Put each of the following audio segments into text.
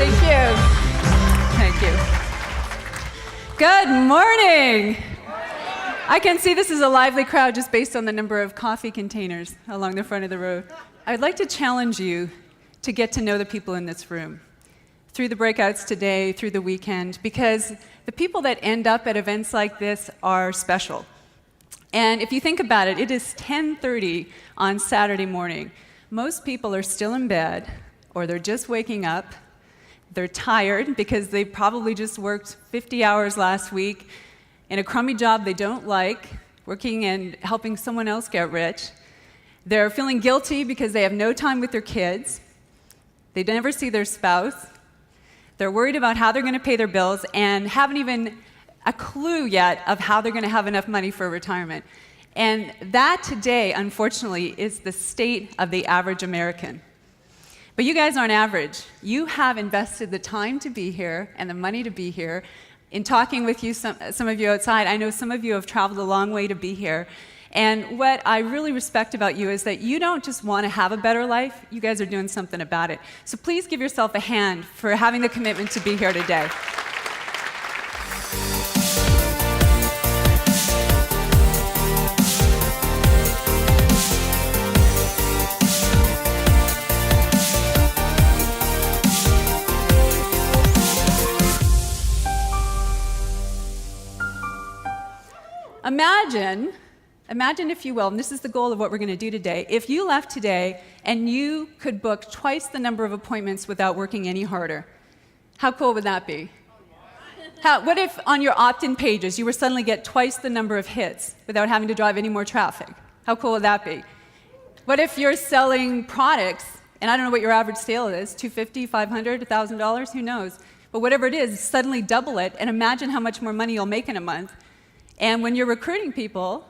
Thank you. Thank you. Good morning. I can see this is a lively crowd just based on the number of coffee containers along the front of the road. I'd like to challenge you to get to know the people in this room through the breakouts today, through the weekend, because the people that end up at events like this are special. And if you think about it, it is 10:30 on Saturday morning. Most people are still in bed, or they're just waking up. They're tired because they probably just worked 50 hours last week in a crummy job they don't like, working and helping someone else get rich. They're feeling guilty because they have no time with their kids. They never see their spouse. They're worried about how they're going to pay their bills and haven't even a clue yet of how they're going to have enough money for retirement. And that today, unfortunately, is the state of the average American. But you guys aren't average. You have invested the time to be here and the money to be here. In talking with you, some of you outside, I know some of you have traveled a long way to be here. And what I really respect about you is that you don't just want to have a better life, you guys are doing something about it. So please give yourself a hand for having the commitment to be here today. Imagine if you will, and this is the goal of what we're going to do today, if you left today and you could book twice the number of appointments without working any harder. How cool would that be? What if on your opt-in pages you were suddenly get twice the number of hits without having to drive any more traffic? How cool would that be? What if you're selling products, and I don't know what your average sale is, $250, $500, $1,000, who knows? But whatever it is, suddenly double it, and imagine how much more money you'll make in a month. And when you're recruiting people,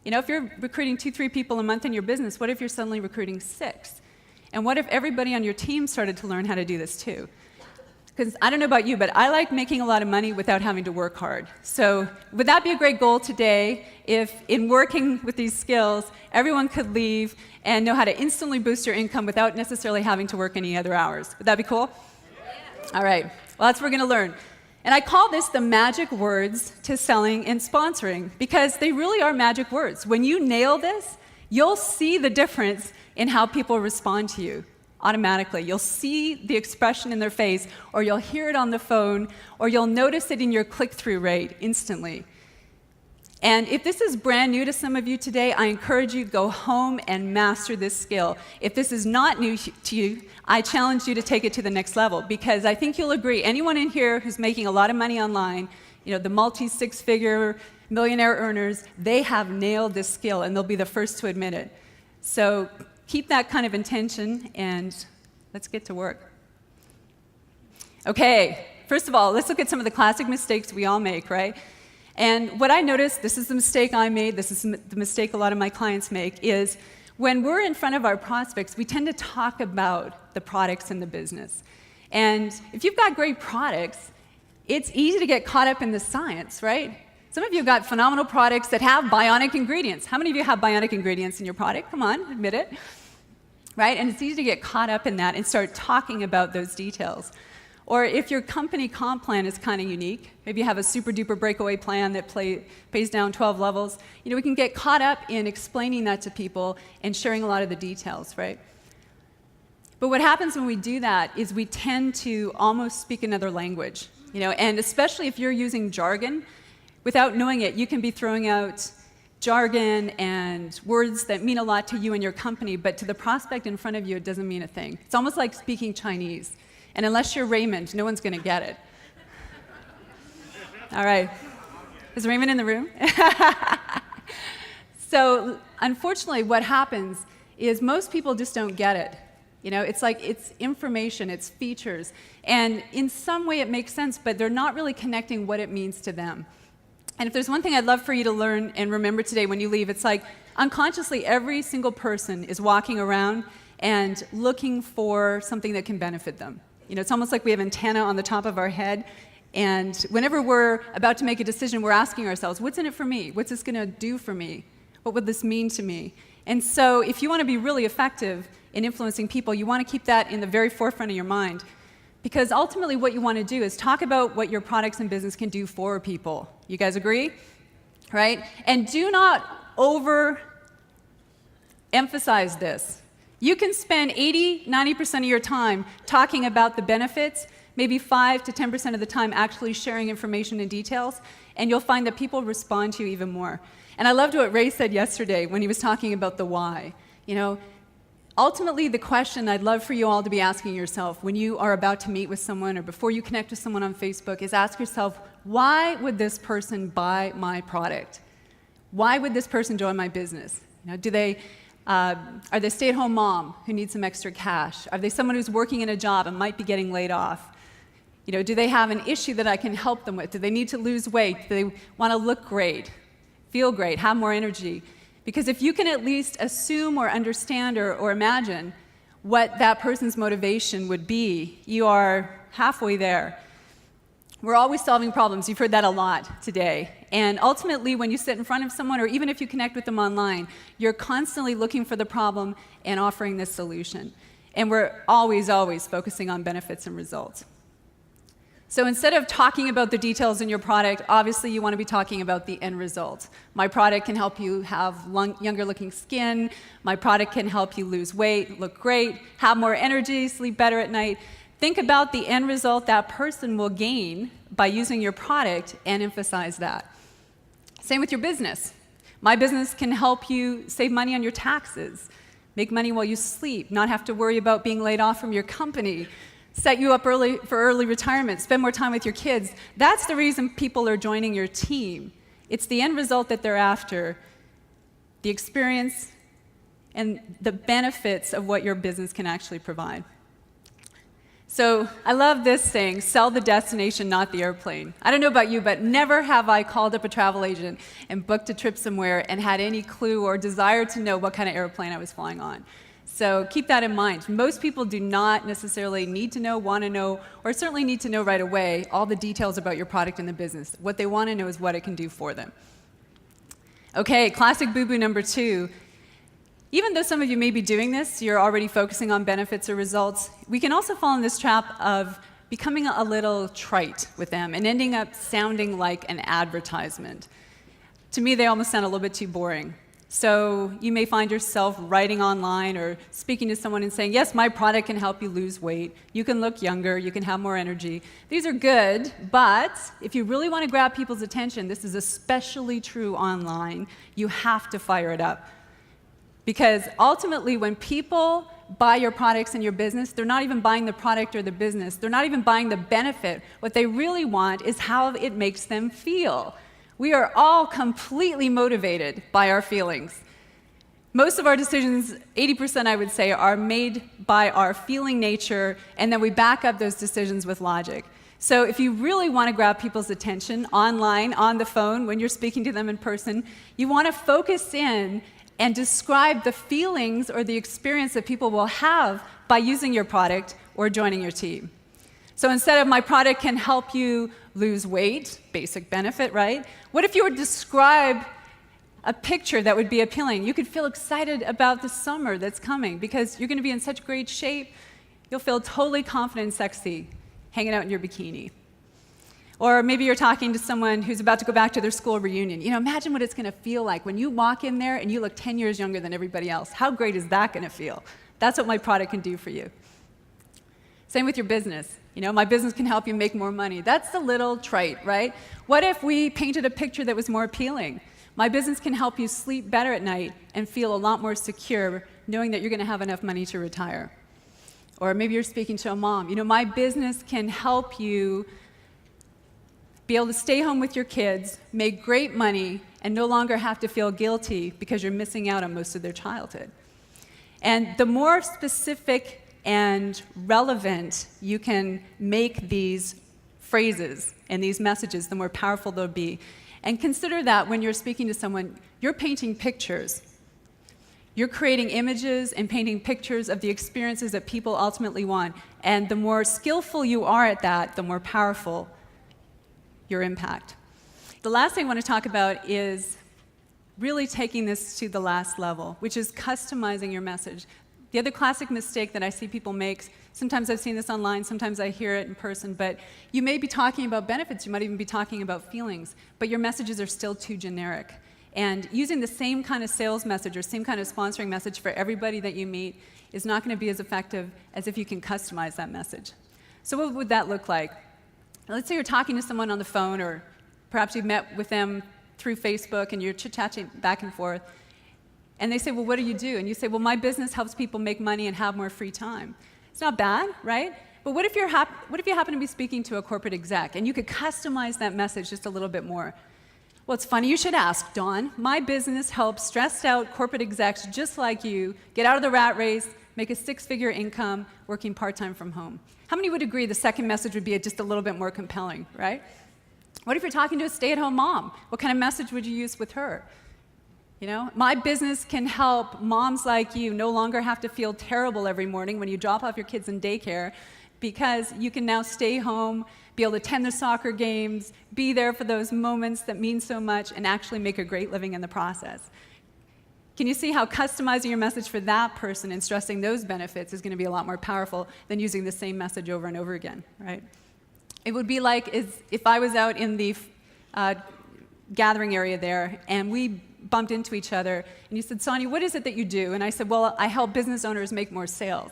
you know, if you're recruiting 2-3 people a month in your business, what if you're suddenly recruiting 6? And what if everybody on your team started to learn how to do this too? Because I don't know about you, but I like making a lot of money without having to work hard. So would that be a great goal today if in working with these skills, everyone could leave and know how to instantly boost your income without necessarily having to work any other hours? Would that be cool? Yeah. All right. Well, that's what we're going to learn. And I call this the magic words to selling and sponsoring, because they really are magic words. When you nail this, you'll see the difference in how people respond to you automatically. You'll see the expression in their face, or you'll hear it on the phone, or you'll notice it in your click-through rate instantly. And if this is brand new to some of you today, I encourage you to go home and master this skill. If this is not new to you, I challenge you to take it to the next level, because I think you'll agree, anyone in here who's making a lot of money online, you know, the multi-six-figure millionaire earners, they have nailed this skill, and they'll be the first to admit it. So keep that kind of intention, and let's get to work. Okay, first of all, let's look at some of the classic mistakes we all make, right? And what I noticed, this is the mistake I made, this is the mistake a lot of my clients make, is when we're in front of our prospects, we tend to talk about the products in the business. And if you've got great products, it's easy to get caught up in the science, right? Some of you have got phenomenal products that have bionic ingredients. How many of you have bionic ingredients in your product? Come on, admit it. Right? And it's easy to get caught up in that and start talking about those details. Or if your company comp plan is kind of unique, maybe you have a super duper breakaway plan that pays down 12 levels, you know, we can get caught up in explaining that to people and sharing a lot of the details, right? But what happens when we do that is we tend to almost speak another language, you know, and especially if you're using jargon, without knowing it, you can be throwing out jargon and words that mean a lot to you and your company, but to the prospect in front of you, it doesn't mean a thing. It's almost like speaking Chinese. And unless you're Raymond, no one's going to get it. All right. Is Raymond in the room? So unfortunately, what happens is most people just don't get it. You know, it's like it's information, it's features. And in some way it makes sense, but they're not really connecting what it means to them. And if there's one thing I'd love for you to learn and remember today when you leave, it's like unconsciously every single person is walking around and looking for something that can benefit them. You know, it's almost like we have antenna on the top of our head, and whenever we're about to make a decision, we're asking ourselves, what's in it for me? What's this going to do for me? What would this mean to me? And so if you want to be really effective in influencing people, you want to keep that in the very forefront of your mind. Because ultimately what you want to do is talk about what your products and business can do for people. You guys agree? Right? And do not emphasize this. You can spend 80, 90% of your time talking about the benefits, maybe 5 to 10% of the time actually sharing information and details, and you'll find that people respond to you even more. And I loved what Ray said yesterday when he was talking about the why. You know, ultimately the question I'd love for you all to be asking yourself when you are about to meet with someone or before you connect with someone on Facebook is ask yourself, why would this person buy my product? Why would this person join my business? You know, are they a stay-at-home mom who needs some extra cash? Are they someone who's working in a job and might be getting laid off? You know, do they have an issue that I can help them with? Do they need to lose weight? Do they want to look great, feel great, have more energy? Because if you can at least assume or understand or imagine what that person's motivation would be, you are halfway there. We're always solving problems. You've heard that a lot today. And ultimately, when you sit in front of someone, or even if you connect with them online, you're constantly looking for the problem and offering this solution. And we're always, always focusing on benefits and results. So instead of talking about the details in your product, obviously you want to be talking about the end result. My product can help you have younger looking skin. My product can help you lose weight, look great, have more energy, sleep better at night. Think about the end result that person will gain by using your product and emphasize that. Same with your business. My business can help you save money on your taxes, make money while you sleep, not have to worry about being laid off from your company, set you up early for early retirement, spend more time with your kids. That's the reason people are joining your team. It's the end result that they're after, the experience and the benefits of what your business can actually provide. So I love this saying, sell the destination, not the airplane. I don't know about you, but never have I called up a travel agent and booked a trip somewhere and had any clue or desire to know what kind of airplane I was flying on. So keep that in mind. Most people do not necessarily need to know, want to know, or certainly need to know right away all the details about your product and the business. What they want to know is what it can do for them. Okay, classic boo-boo number 2. Even though some of you may be doing this, you're already focusing on benefits or results, we can also fall in this trap of becoming a little trite with them and ending up sounding like an advertisement. To me, they almost sound a little bit too boring. So you may find yourself writing online or speaking to someone and saying, yes, my product can help you lose weight, you can look younger, you can have more energy. These are good, but if you really want to grab people's attention, this is especially true online, you have to fire it up. Because ultimately, when people buy your products and your business, they're not even buying the product or the business. They're not even buying the benefit. What they really want is how it makes them feel. We are all completely motivated by our feelings. Most of our decisions, 80% I would say, are made by our feeling nature, and then we back up those decisions with logic. So if you really want to grab people's attention online, on the phone, when you're speaking to them in person, you want to focus in and describe the feelings or the experience that people will have by using your product or joining your team. So instead of my product can help you lose weight, basic benefit, right? What if you would describe a picture that would be appealing? You could feel excited about the summer that's coming because you're going to be in such great shape. You'll feel totally confident and sexy hanging out in your bikini. Or maybe you're talking to someone who's about to go back to their school reunion. You know, imagine what it's going to feel like when you walk in there and you look 10 years younger than everybody else. How great is that going to feel? That's what my product can do for you. Same with your business. You know, my business can help you make more money. That's a little trite, right? What if we painted a picture that was more appealing? My business can help you sleep better at night and feel a lot more secure knowing that you're going to have enough money to retire. Or maybe you're speaking to a mom. You know, my business can help you be able to stay home with your kids, make great money, and no longer have to feel guilty because you're missing out on most of their childhood. And the more specific and relevant you can make these phrases and these messages, the more powerful they'll be. And consider that when you're speaking to someone, you're painting pictures. You're creating images and painting pictures of the experiences that people ultimately want. And the more skillful you are at that, the more powerful your impact. The last thing I want to talk about is really taking this to the last level, which is customizing your message. The other classic mistake that I see people make, sometimes I've seen this online, sometimes I hear it in person, but you may be talking about benefits, you might even be talking about feelings, but your messages are still too generic. And using the same kind of sales message or same kind of sponsoring message for everybody that you meet is not going to be as effective as if you can customize that message. So what would that look like? Let's say you're talking to someone on the phone, or perhaps you've met with them through Facebook and you're chit-chatting back and forth, and they say, well, what do you do? And you say, well, my business helps people make money and have more free time. It's not bad, right? But what if you happen to be speaking to a corporate exec and you could customize that message just a little bit more? Well, it's funny you should ask, Dawn. My business helps stressed out corporate execs just like you get out of the rat race, make a six-figure income, working part-time from home. How many would agree the second message would be just a little bit more compelling, right? What if you're talking to a stay-at-home mom? What kind of message would you use with her? You know, my business can help moms like you no longer have to feel terrible every morning when you drop off your kids in daycare, because you can now stay home, be able to attend the soccer games, be there for those moments that mean so much, and actually make a great living in the process. Can you see how customizing your message for that person and stressing those benefits is going to be a lot more powerful than using the same message over and over again, right? It would be like if I was out in the gathering area there and we bumped into each other and you said, Sonia, what is it that you do? And I said, well, I help business owners make more sales.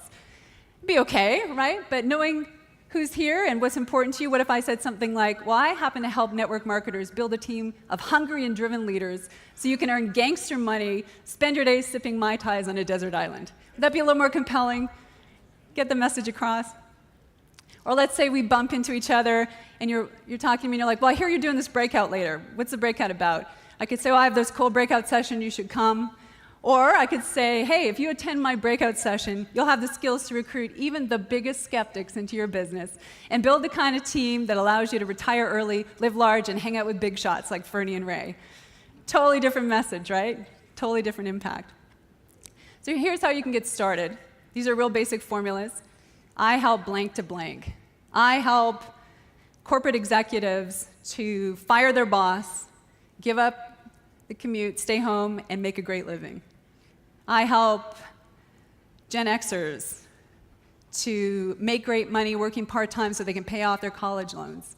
It'd be okay, right? But knowing who's here and what's important to you, what if I said something like, well, I happen to help network marketers build a team of hungry and driven leaders so you can earn gangster money, spend your days sipping Mai Tais on a desert island. Would that be a little more compelling? Get the message across? Or let's say we bump into each other and you're talking to me and you're like, well, I hear you're doing this breakout later. What's the breakout about? I could say, well, I have this cool breakout session, you should come. Or I could say, hey, if you attend my breakout session, you'll have the skills to recruit even the biggest skeptics into your business and build the kind of team that allows you to retire early, live large, and hang out with big shots like Fernie and Ray. Totally different message, right? Totally different impact. So here's how you can get started. These are real basic formulas. I help blank to blank. I help corporate executives to fire their boss, give up the commute, stay home, and make a great living. I help Gen Xers to make great money working part-time so they can pay off their college loans.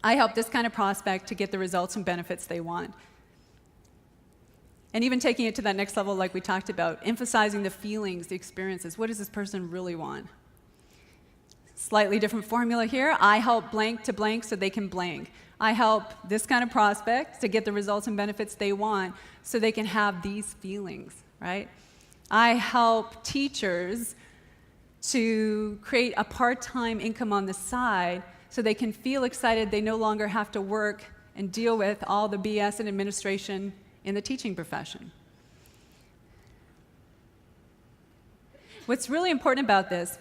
I help this kind of prospect to get the results and benefits they want. And even taking it to that next level like we talked about, emphasizing the feelings, the experiences. What does this person really want? Slightly different formula here. I help blank to blank so they can blank. I help this kind of prospect to get the results and benefits they want so they can have these feelings, right? I help teachers to create a part-time income on the side so they can feel excited they no longer have to work and deal with all the BS and administration in the teaching profession. What's really important about this,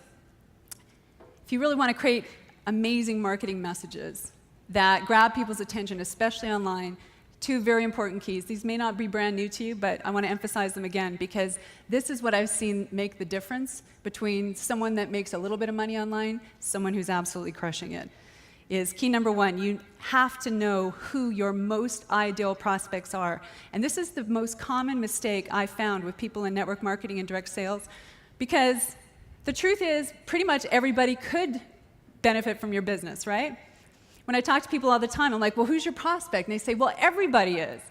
if you really want to create amazing marketing messages that grab people's attention, especially online, two very important keys. These may not be brand new to you, but I want to emphasize them again because this is what I've seen make the difference between someone that makes a little bit of money online, someone who's absolutely crushing it. Is key number one, you have to know who your most ideal prospects are. And this is the most common mistake I found with people in network marketing and direct sales, because the truth is pretty much everybody could benefit from your business, right? When I talk to people all the time, I'm like, well, who's your prospect? And they say, well, everybody is.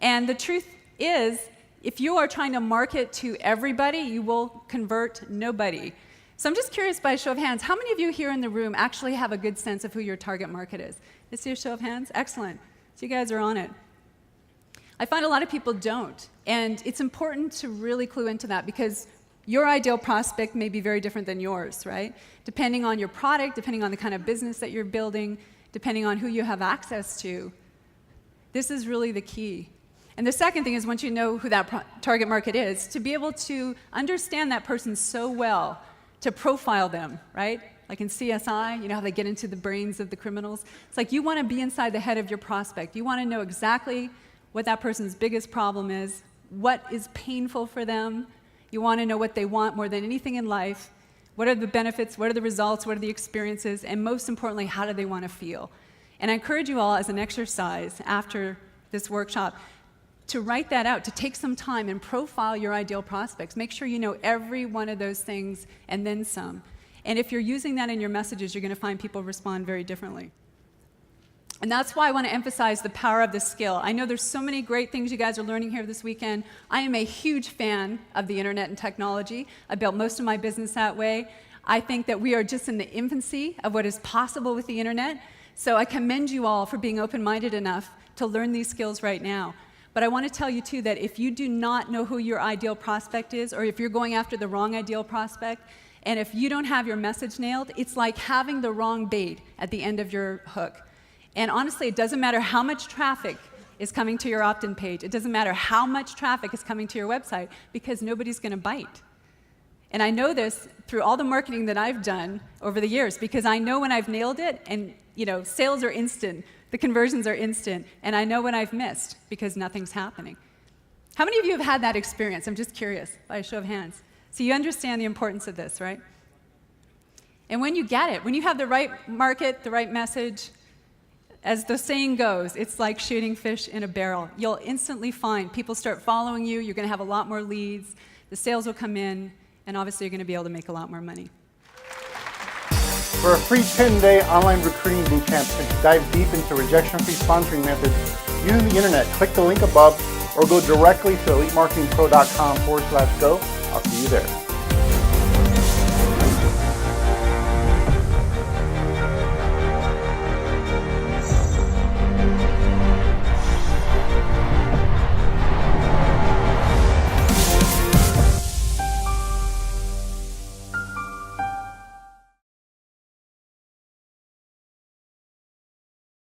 And the truth is, if you are trying to market to everybody, you will convert nobody. So I'm just curious, by a show of hands, how many of you here in the room actually have a good sense of who your target market is? Let's see a show of hands. Excellent. So you guys are on it. I find a lot of people don't. And it's important to really clue into that because your ideal prospect may be very different than yours, right? Depending on your product, depending on the kind of business that you're building, depending on who you have access to. This is really the key. And the second thing is, once you know who that target market is, to be able to understand that person so well, to profile them, right? Like in CSI, you know how they get into the brains of the criminals? It's like you want to be inside the head of your prospect. You want to know exactly what that person's biggest problem is, what is painful for them. You want to know what they want more than anything in life. What are the benefits? What are the results? What are the experiences? And most importantly, how do they want to feel? And I encourage you all as an exercise after this workshop, to write that out, to take some time and profile your ideal prospects. Make sure you know every one of those things and then some. And if you're using that in your messages, you're going to find people respond very differently. And that's why I want to emphasize the power of this skill. I know there's so many great things you guys are learning here this weekend. I am a huge fan of the internet and technology. I built most of my business that way. I think that we are just in the infancy of what is possible with the internet. So I commend you all for being open-minded enough to learn these skills right now. But I want to tell you too that if you do not know who your ideal prospect is, or if you're going after the wrong ideal prospect, and if you don't have your message nailed, it's like having the wrong bait at the end of your hook. And honestly, it doesn't matter how much traffic is coming to your opt-in page. It doesn't matter how much traffic is coming to your website, because nobody's going to bite. And I know this through all the marketing that I've done over the years, because I know when I've nailed it, and sales are instant, the conversions are instant, and I know when I've missed because nothing's happening. How many of you have had that experience? I'm just curious, by a show of hands. So you understand the importance of this, right? And when you get it, when you have the right market, the right message, as the saying goes, it's like shooting fish in a barrel. You'll instantly find people start following you, you're going to have a lot more leads, the sales will come in, and obviously you're going to be able to make a lot more money. For a free 10-day online recruiting bootcamp and to dive deep into rejection-free sponsoring methods using the internet, click the link above or go directly to elitemarketingpro.com/go. I'll see you there.